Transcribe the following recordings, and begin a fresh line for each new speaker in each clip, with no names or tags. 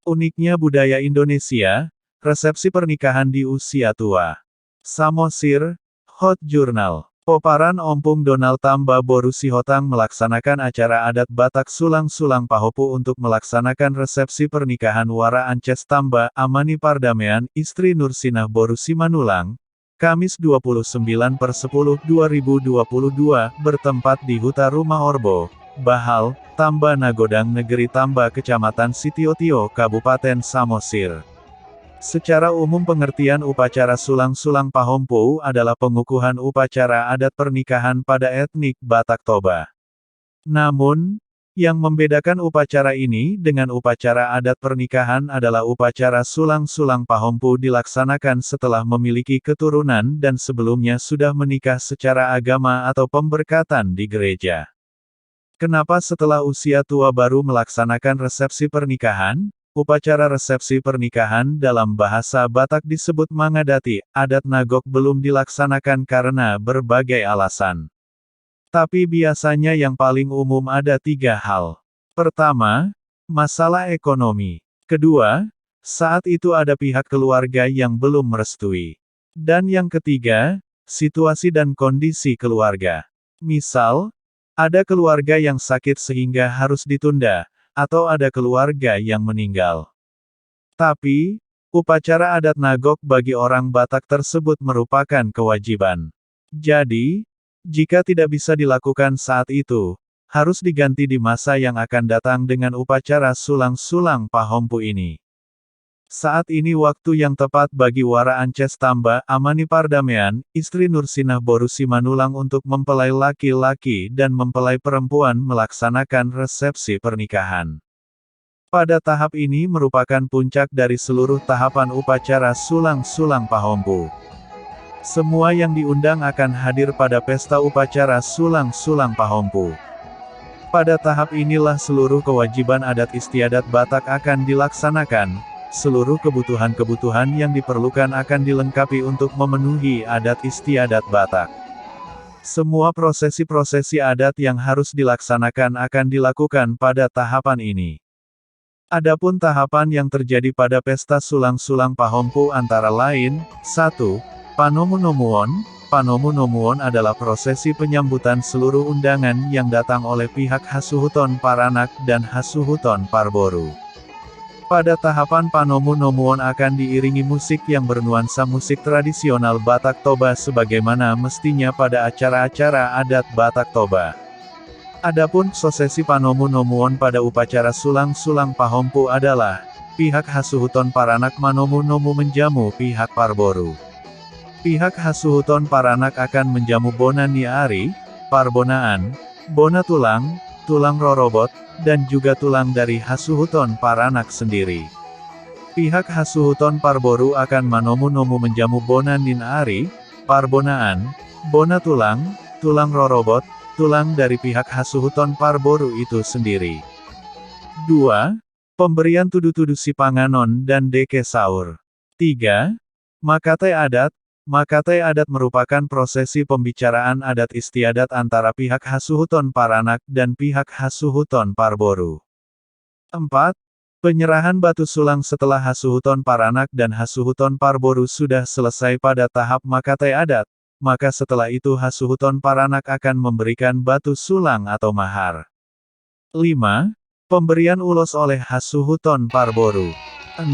Uniknya budaya Indonesia, resepsi pernikahan di usia tua. Samosir, Hot Journal. Poparan Ompong Donald Tamba Boru Sihotang melaksanakan acara adat Batak Sulang-Sulang Pahopu untuk melaksanakan resepsi pernikahan Wara Ances Tamba, Amani Pardamean, istri Nursinah Boru Simanulang, Kamis 29/10/2022, bertempat di Huta Rumah Orbo, Bahal, Tamba Nagodang Negeri Tamba Kecamatan Sitiotio Kabupaten Samosir. Secara umum pengertian upacara sulang-sulang Pahompo adalah pengukuhan upacara adat pernikahan pada etnik Batak Toba. Namun, yang membedakan upacara ini dengan upacara adat pernikahan adalah upacara sulang-sulang Pahompo dilaksanakan setelah memiliki keturunan dan sebelumnya sudah menikah secara agama atau pemberkatan di gereja. Kenapa setelah usia tua baru melaksanakan resepsi pernikahan? Upacara resepsi pernikahan dalam bahasa Batak disebut mangadati, adat nagok belum dilaksanakan karena berbagai alasan. Tapi biasanya yang paling umum ada 3 hal. Pertama, masalah ekonomi. Kedua, saat itu ada pihak keluarga yang belum merestui. Dan yang ketiga, situasi dan kondisi keluarga. Misal, ada keluarga yang sakit sehingga harus ditunda, atau ada keluarga yang meninggal. Tapi, upacara adat nagok bagi orang Batak tersebut merupakan kewajiban. Jadi, jika tidak bisa dilakukan saat itu, harus diganti di masa yang akan datang dengan upacara sulang-sulang Pahompo ini. Saat ini waktu yang tepat bagi Wara Ances Tamba, Amani Pardamean, istri Nursinah Boru Simanulang untuk mempelai laki-laki dan mempelai perempuan melaksanakan resepsi pernikahan. Pada tahap ini merupakan puncak dari seluruh tahapan upacara sulang-sulang Pahompo. Semua yang diundang akan hadir pada pesta upacara sulang-sulang Pahompo. Pada tahap inilah seluruh kewajiban adat istiadat Batak akan dilaksanakan. Seluruh kebutuhan-kebutuhan yang diperlukan akan dilengkapi untuk memenuhi adat istiadat Batak. Semua prosesi-prosesi adat yang harus dilaksanakan akan dilakukan pada tahapan ini. Adapun tahapan yang terjadi pada pesta sulang-sulang Pahompo antara lain, 1. Panomu Nomuon. Panomu Nomuon adalah prosesi penyambutan seluruh undangan yang datang oleh pihak Hasuhuton Paranak dan Hasuhuton Parboru. Pada tahapan Panomu Nomuon akan diiringi musik yang bernuansa musik tradisional Batak Toba sebagaimana mestinya pada acara-acara adat Batak Toba. Adapun prosesi Panomu Nomuon pada upacara sulang-sulang Pahompo adalah, pihak Hasuhuton Paranak Manomu Nomu menjamu pihak Parboru. Pihak Hasuhuton Paranak akan menjamu Bona Niari, Parbonaan, Bona Tulang, Tulang Rorobot, dan juga tulang dari Hasuhuton Paranak sendiri. Pihak Hasuhuton Parboru akan Manomu Nomu menjamu Bona Ninari, Parbonaan, Bona Tulang, Tulang Rorobot, tulang dari pihak Hasuhuton Parboru itu sendiri. 2. Pemberian tudu-tudu Sipanganon dan Deke Saur. 3. Makate Adat. Makate adat merupakan prosesi pembicaraan adat istiadat antara pihak Hasuhuton Paranak dan pihak Hasuhuton Parboru. 4. Penyerahan batu sulang setelah Hasuhuton Paranak dan Hasuhuton Parboru sudah selesai pada tahap makate adat, maka setelah itu Hasuhuton Paranak akan memberikan batu sulang atau mahar. 5. Pemberian ulos oleh Hasuhuton Parboru. 6.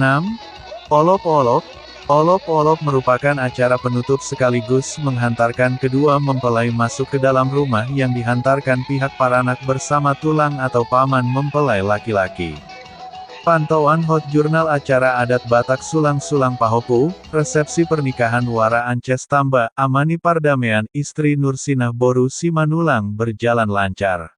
Olop-olop. Olop-olop merupakan acara penutup sekaligus menghantarkan kedua mempelai masuk ke dalam rumah yang dihantarkan pihak Paranak bersama tulang atau paman mempelai laki-laki. Pantauan Hot Journal acara adat Batak Sulang-Sulang Pahompo, resepsi pernikahan Wara Ances Tamba, Amani Pardamean, istri Nursinah Boru Simanulang berjalan lancar.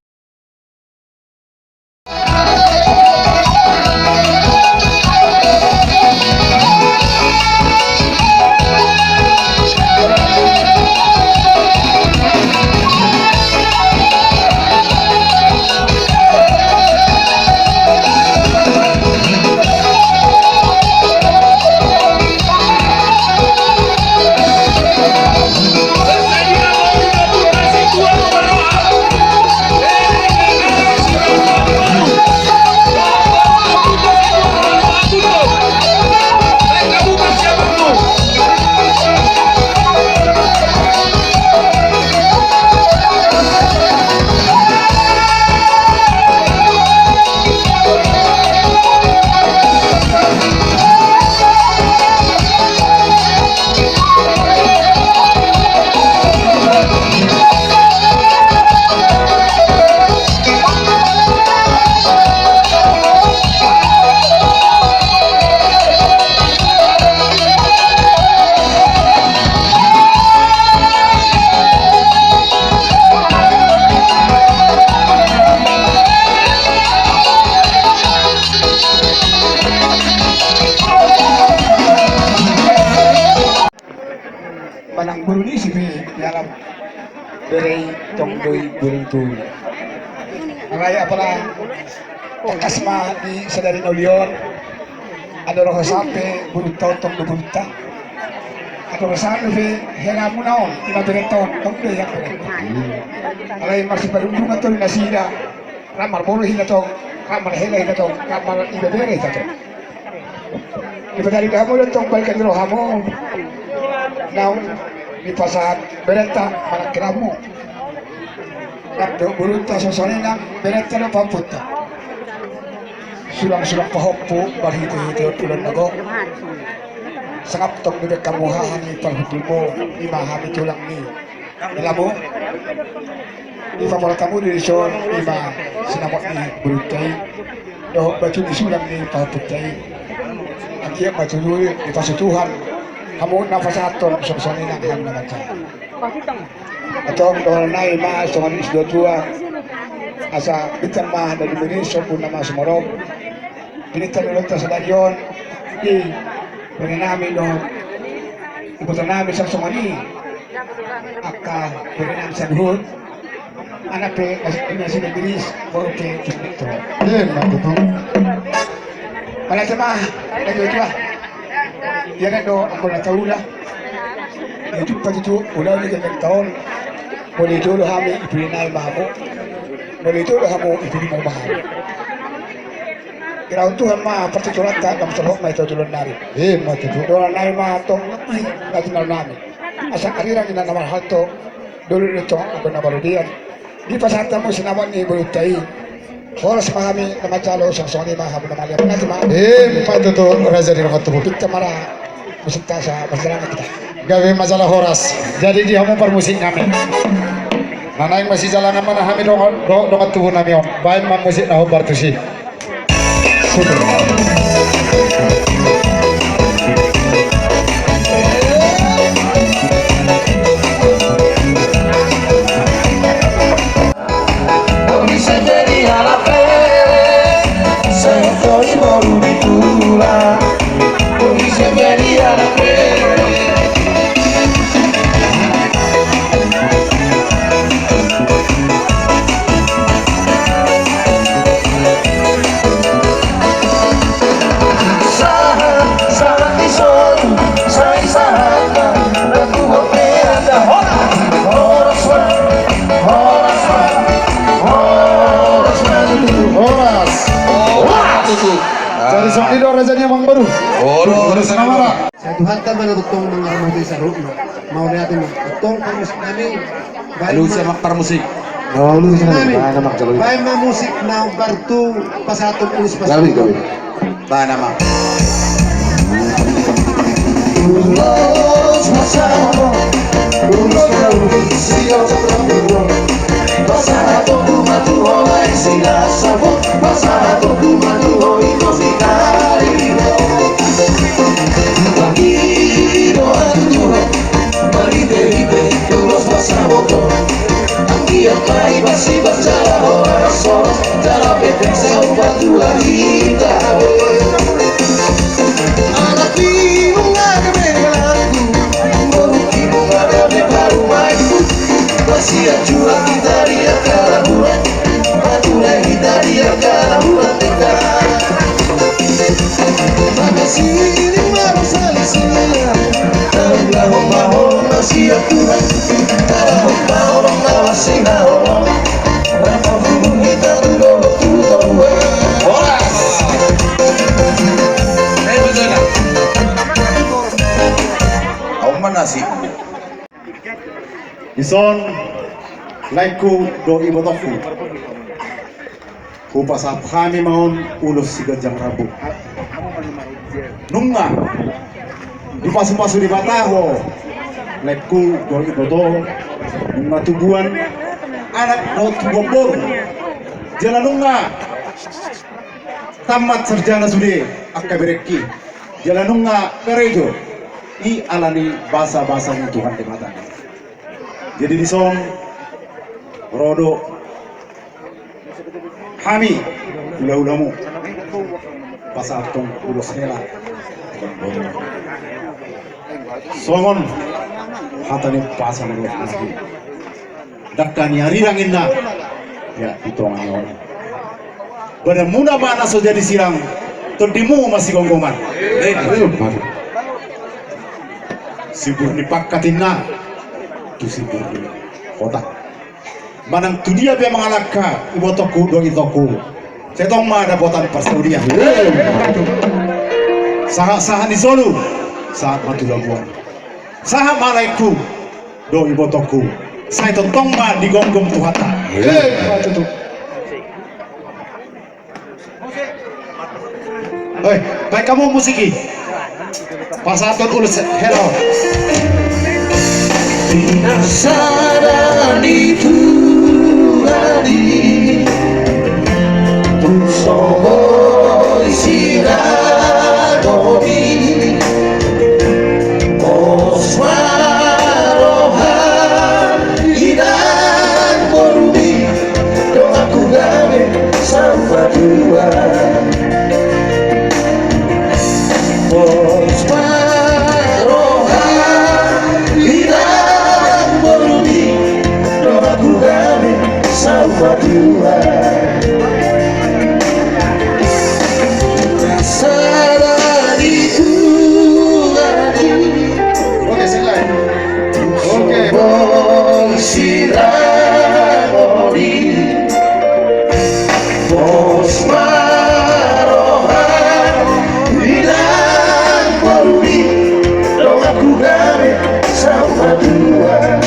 manang buruni si dalam dari tongdoi burung raya pala kasma di sadari nolion ada roh sampai burung tong burunta ada roh sampai hela munaon ina bereton tongdoi yang alai masih berundung atau nasida ramar bolu hina tong ramar hela hina tong ramar iba bere hina tong iba dari kamu tong balikan roh kamu naon di pasar berenta malah keramu nakdo burunta sosone nang berenta na pamputta sulang pahoppo bahito hito tulan nago sangap tong ni kamuhahan ni palhutumo imahami tulang ni ilamo ipamola kamu di son ima sinamot ni buruntai doh baju di sulang ni pamputtai akia matuluy di pasutuhan kamu nafas aton sosone nang han naga atau doronai ma songan isdo tua asa bitan ma dari Indonesia pun nama Sumarok pinitan ulang tasadarion di pengenami do ibutan namin sa songani aka pengenami sa duhod anak pe nasi Inggris baru pe kito matuto pala sama lagi tua ya do ako na taula itu pagi ulah ni kan tahun boleh dulu kami ipinay mahamo boleh dulu kamu ipin mo mahamo kira Tuhan mah partitulat ka kam sarok may tutulon nari matutulan nai mah tong national nami asa karira ni naman halto dulu nito ako na barudian di pasata mo sinaman ni Bulutay oras kami na macalo sa soni mahamo na mali na tama patuto raja di rakat tubuh kita marah musik sa masyarakat kita gawe masalah horas jadi dia mau permusik kami nanaing masih jalan mana kami dong tubuh nami om baik musik nahu bartusi bisa jadi halape saya kau baru ditulah bisa jadi halape Dari sok itu rajanya Mang Baru.
Sa Tuhan ta manutong mga ramati sa room. Mao natin utong pamusik nami.
Alu siya magparmusik.
Lu sa nami. Bay ma musik na bartu pasatong ulis
Gawin. Ba nama.
Ulos masamo. Ulos siyo sa rambuan. Pasato kumatu olay sila sabot. Pasato kumatu hoy musikari. Bandido anjuro, maride ulos pasamos. Aquí hay vacías ya la corazón, ya la pepensa un patularita. Anak ibu nggak kebenaranku, mungkin nggak ada baru maiku. Masih ajua kita dia kalabuan, patulah kita dia kalabuan kita. Makasih baru saling silam, Allahumma masih Tuhan, Allahumma masih Allah. Berapa burung kita dulu tuh Horas.
Betul nak. Aku mana sih?
Ison laiku do ibotofu. Kupasa kami maun ulos si gajang rabu. Nunga di pasu-pasu di bataho laiku do iboto nunga tubuan anak do tubobor jalan nunga tamat sarjana sudah akabereki jalan nunga kerejo i alani bahasa-bahasa Tuhan di mata. Jadi di song rodo kami ulah-ulamu pasatong ulos hela songon
hatane pasan ko lagi. Dakkan yari rangin na. Ya itu orang. Benar muna mana so jadi sirang. Todimu masih gonggongan. Sibur dipakatin na. Tu sibur ni otak. Manang tu dia be mangalaka ibotoku do itoku. Setong ma ada botan pasaudia. Saha di Solo saat matu labuan. Saha malaiku do ibotoku. Saya tontong ma digonggong tuhata. Oi, baik kamu musiki. Pasaton ulus hello.
Penasaran itu tadi Tusohoi siragobi Oswarohan Idan Borubi Doaku gawe sampai dua berdua salah itu lagi.
Oke, silai. Oke.
Siragori Bos Marohan Bilang Polri Doaku gawe sama dua.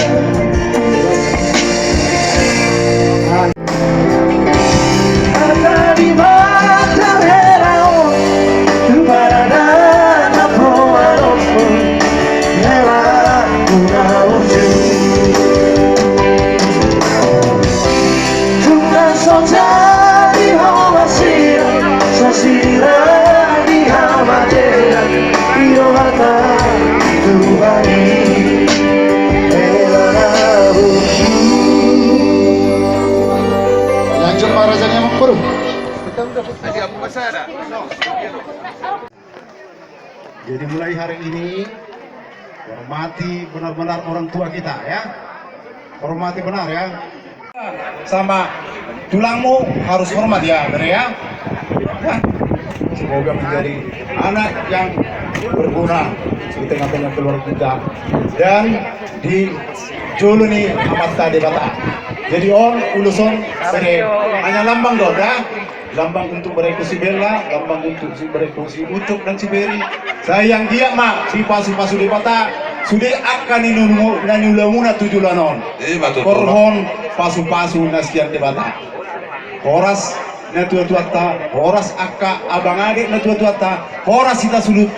Lanjut Maharaja Mangpuru.
Jadi mulai hari ini hormati benar-benar orang tua kita ya. Hormati benar ya. Sama tulangmu harus hormat ya, benar ya. Ya. Semoga menjadi anak yang berguna di tengah-tengah keluarga kita dan di Juluni amat tadi bata. Jadi on uluson sere hanya lambang dong ya. Lambang untuk mereka si Bella, lambang untuk si mereka si Ucuk dan si Beri. Sayang dia mak si pasu-pasu di bata sudah akan inunu nanyulamuna tujuh lanon. Korhon pasu-pasu nasian di bata. Horas na tua-tuata, horas akka abang adik na tua-tuata, horas kita sulut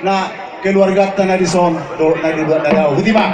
na keluarga tanah di son do na di bata. Hutima.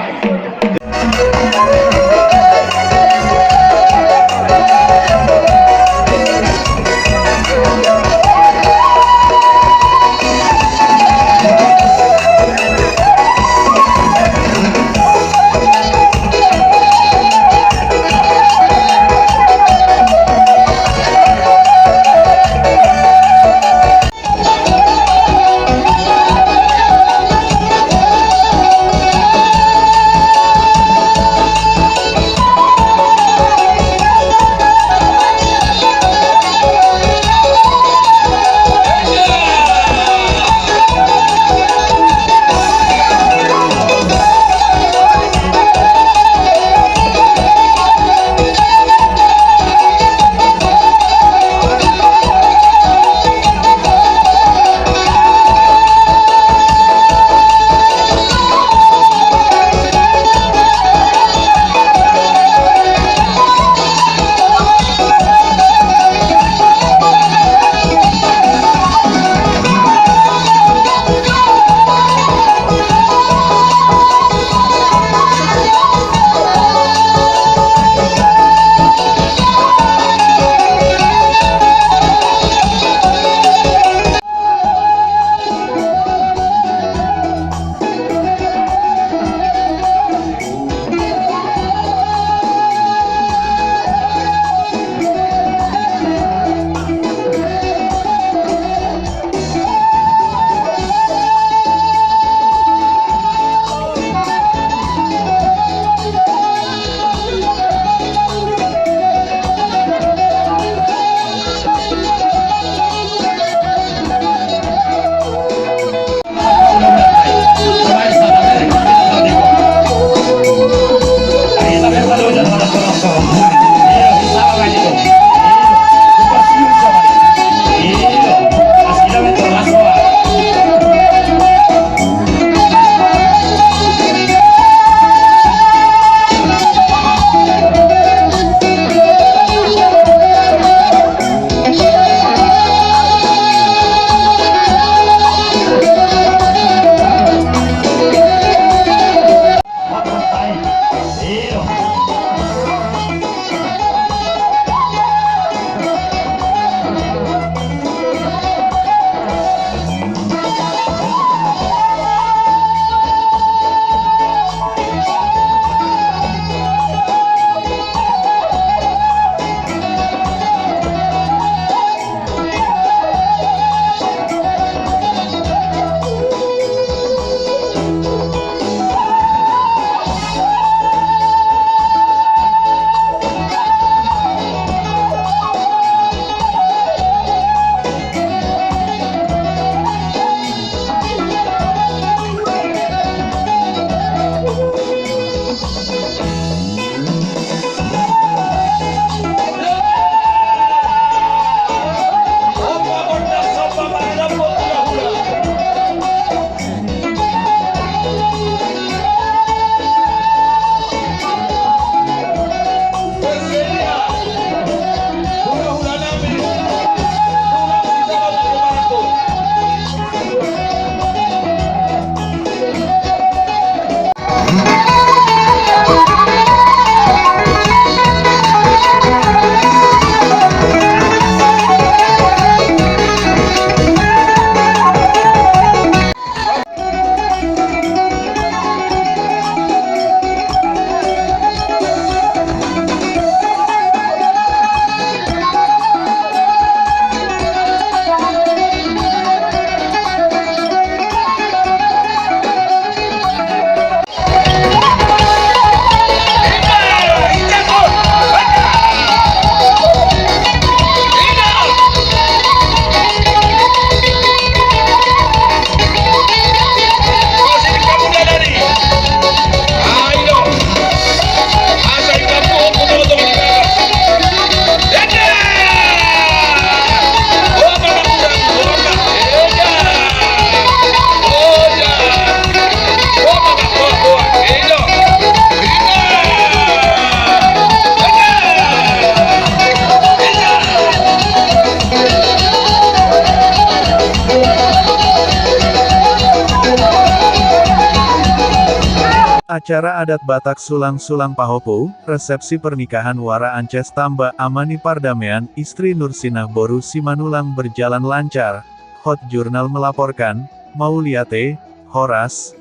Acara adat Batak Sulang-Sulang Pahopu, resepsi pernikahan Wara Ances Tamba Amani Pardamean, istri Nursinah Boru Simanulang berjalan lancar. Hot Jurnal melaporkan, Mauliate, Horas.